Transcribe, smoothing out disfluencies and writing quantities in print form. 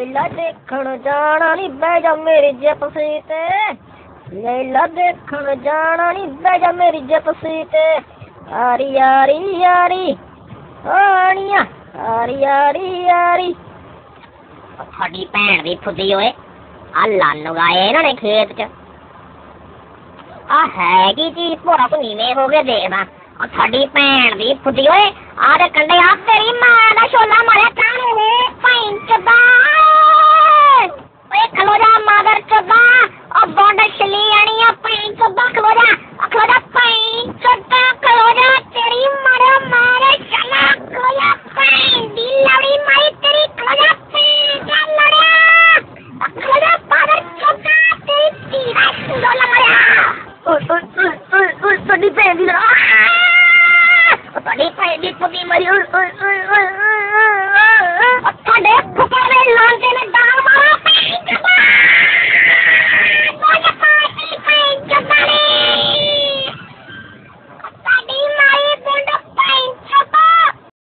लैला देखण जाना नी बह जा मेरी जिप्सी ते लैला देखण जाना नी बह जा मेरी जिप्सी ते यारी यारी यारी आनिया यारी यारी यारी थोड़ी भैन दी फुदी होए आ लन्न उगाए इन्होंने खेत च आ है की चीज पूरा नीवे हो गए देखदा थोड़ी भैन दी फुदी होए आ दे कंडे आ तेरी मां दा छोला मारे कानू भैन चदा ओए खलो जा मादर चदा ओ बॉड छली आनी आ भैन चदा खलो जा भैन चदा खलो जा तेरी मारे मारे चला खलो जा भैन दी लड़ी मारी तेरी खलो जा भैन दा लड़या खलो जा मादर चदा तेरी तीरा छोला मारे थोड़ी भैन दी थोड़ी भैन दी फुदी मारी थोड़े फुके